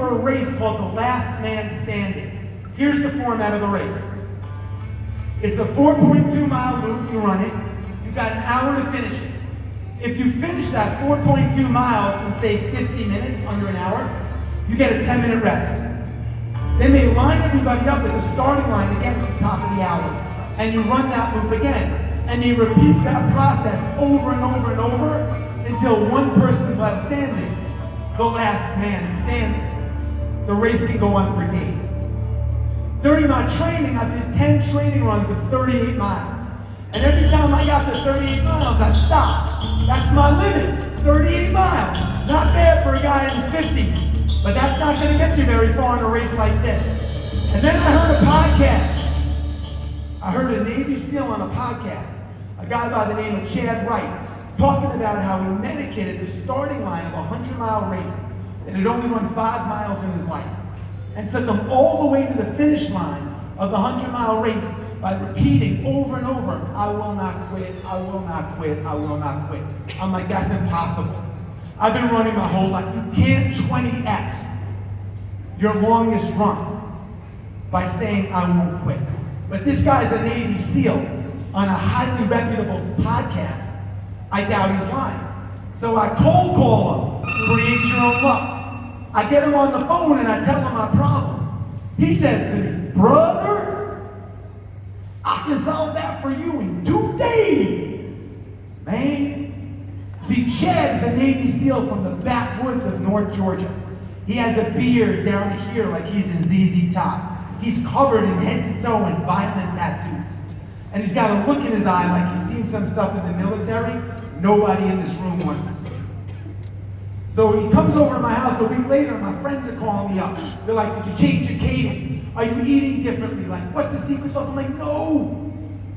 for a race called the Last Man Standing. Here's the format of the race. It's a 4.2 mile loop, you run it. You got an hour to finish it. If you finish that 4.2 miles in, say, 50 minutes, under an hour, you get a 10-minute rest. Then they line everybody up at the starting line again at the top of the hour. And you run that loop again. And you repeat that process over and over and over until one person's left standing. The last man standing. The race can go on for days. During my training, I did 10 training runs of 38 miles. And every time I got to 38 miles, I stopped. That's my limit, 38 miles. Not bad for a guy in his 50s. But that's not going to get you very far in a race like this. And then I heard a podcast. I heard a Navy SEAL on a podcast. A guy by the name of Chad Wright talking about how he medicated the starting line of a 100-mile race that had only run 5 miles in his life. And took him all the way to the finish line of the 100-mile race by repeating over and over, I will not quit, I will not quit, I will not quit. I'm like, that's impossible. I've been running my whole life. You can't 20x your longest run by saying I won't quit. But this guy's a Navy SEAL on a highly reputable podcast. I doubt he's lying. So I cold call him, create your own luck. I get him on the phone and I tell him my problem. He says to me, brother, I can solve that for you in 2 days, man. See, Chad is a Navy SEAL from the backwoods of North Georgia. He has a beard down to here like he's in ZZ Top. He's covered in head to toe in violent tattoos. And he's got a look in his eye like he's seen some stuff in the military nobody in this room wants to see. So he comes over to my house a week later, and my friends are calling me up. They're like, did you change your cadence? Are you eating differently? Like, what's the secret sauce? I'm like, no.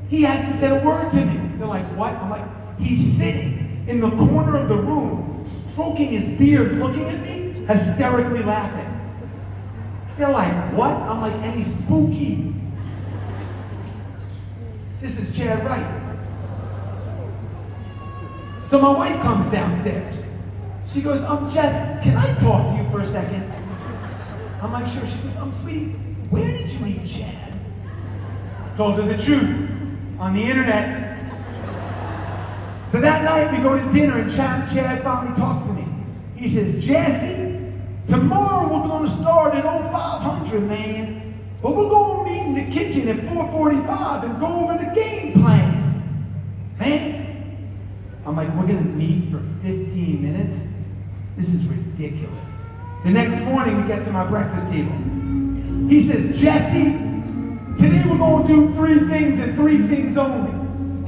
He hasn't said a word to me. They're like, what? I'm like, he's sitting in the corner of the room, stroking his beard, looking at me, hysterically laughing. They're like, what? I'm like, and he's spooky. This is Chad Wright. So my wife comes downstairs. She goes, Jess, can I talk to you for a second? I'm like, sure. She goes, sweetie, where did you meet Chad? I told her the truth, on the internet. So that night we go to dinner and Chad finally talks to me. He says, Jesse, tomorrow we're going to start at 0500, man. But we're going to meet in the kitchen at 4:45 and go over the game plan. Man. I'm like, we're going to meet for 15 minutes? This is ridiculous. The next morning, we get to my breakfast table. He says, Jesse, today we're going to do 3 things and 3 things only.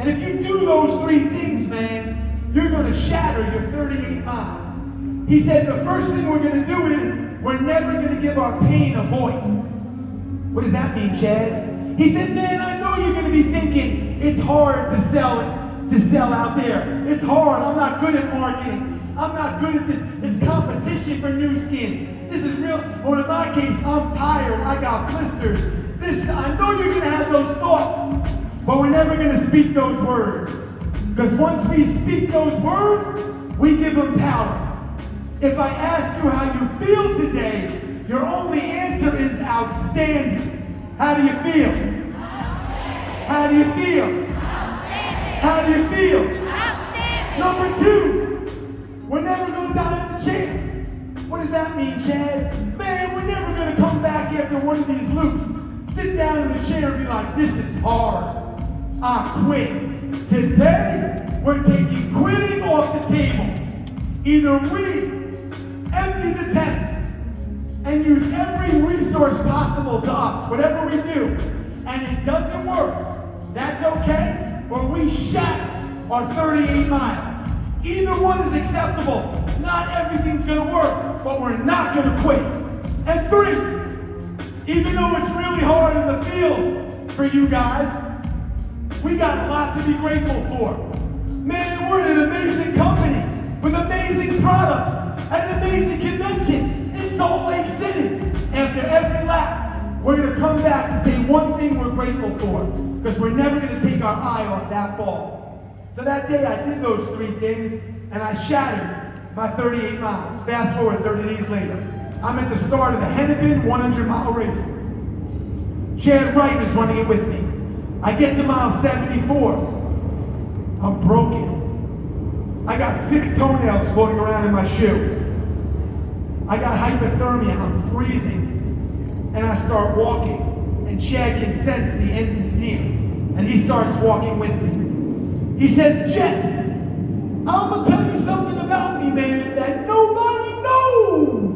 And if you do those 3 things, man, you're going to shatter your 38 miles. He said, the first thing we're going to do is we're never going to give our pain a voice. What does that mean, Chad? He said, man, I know you're going to be thinking it's hard to sell out there. It's hard. I'm not good at marketing. I'm not good at this. It's competition for new skin. This is real. Or in my case, I'm tired. I got blisters. I know you're going to have those thoughts, but we're never going to speak those words. Because once we speak those words, we give them power. If I ask you how you feel today, your only answer is outstanding. How do you feel? How do you feel? How do you feel? Number 2, we're never going to die in the chair. What does that mean, Chad? Man, we're never going to come back after one of these loops, sit down in the chair and be like, this is hard. I quit. Today, we're taking quitting off the table. Either we empty the tank and use every resource possible to us, whatever we do, and it doesn't work, that's okay. Or we shatter our 38 miles. Either one is acceptable. Not everything's going to work, but we're not going to quit. And 3, even though it's really hard in the field for you guys, we got a lot to be grateful for. Man, we're an amazing company with amazing products at an amazing convention in Salt Lake City. After every lap, we're going to come back and say one thing we're grateful for, because we're never going to take our eye off that ball. So that day I did those 3 things, and I shattered my 38 miles. Fast forward 30 days later. I'm at the start of the Hennepin 100-mile race. Chad Wright is running it with me. I get to mile 74. I'm broken. I got 6 toenails floating around in my shoe. I got hypothermia, I'm freezing. And I start walking. And Chad can sense the end is near. And he starts walking with me. He says, Jess, I'm gonna tell you something about me, man, that nobody knows.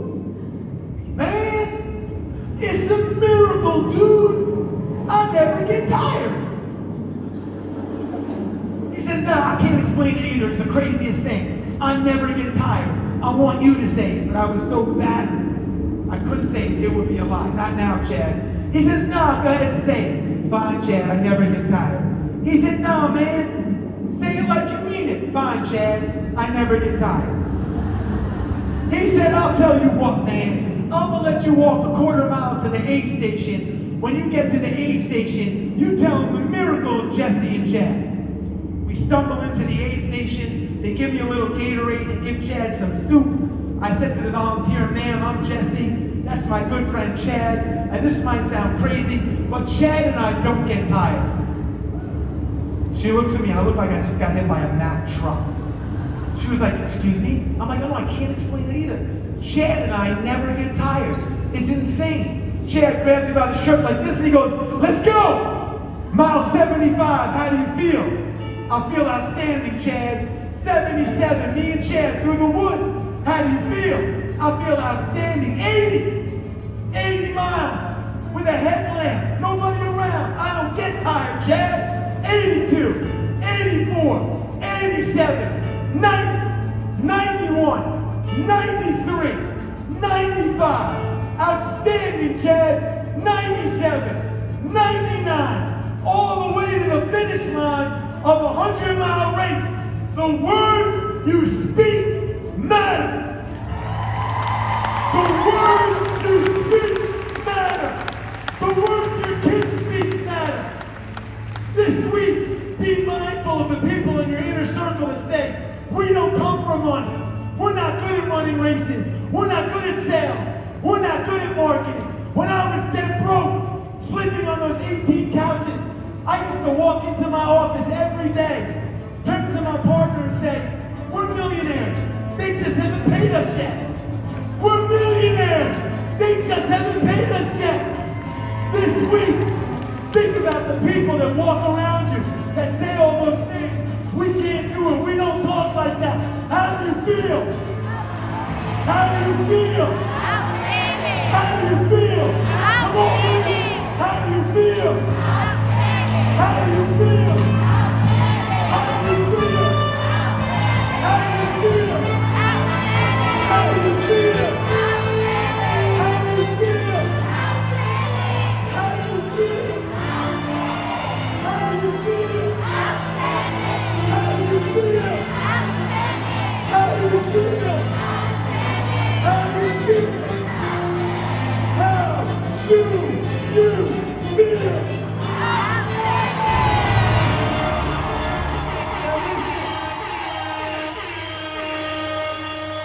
Man, it's a miracle, dude. I never get tired. He says, nah, I can't explain it either. It's the craziest thing. I never get tired. I want you to say it, but I was so battered. I couldn't say it. It would be a lie. Not now, Chad. He says, nah, go ahead and say it. Fine, Chad. I never get tired. He said, nah, man. Say it like you mean it. Fine, Chad. I never get tired. He said, I'll tell you what, man. I'm going to let you walk a quarter mile to the aid station. When you get to the aid station, you tell them the miracle of Jesse and Chad. We stumble into the aid station. They give me a little Gatorade. They give Chad some soup. I said to the volunteer, ma'am, I'm Jesse. That's my good friend Chad. And this might sound crazy, but Chad and I don't get tired. She looks at me. I look like I just got hit by a Mack truck. She was like, excuse me? I'm like, no, I can't explain it either. Chad and I never get tired. It's insane. Chad grabs me by the shirt like this and he goes, let's go. Mile 75, how do you feel? I feel outstanding, Chad. 77, me and Chad through the woods. How do you feel? I feel outstanding. 80 miles with a headlamp, nobody around. I don't get tired, Chad. 82, 84, 87, 90, 91, 93, 95. Outstanding, Chad. 97, 99, all the way to the finish line of a 100-mile race. The words you speak matter. The words you speak matter. The words your kids speak matter. This week, be mindful of the people in your inner circle and say, we don't come from money. We're not good at running races. We're not good at sales. We're not good at marketing. When I was dead broke, sleeping on those 18 couches, I used to walk into my office every day, turn to my partner and say, we're millionaires. They just haven't paid us yet. We're millionaires.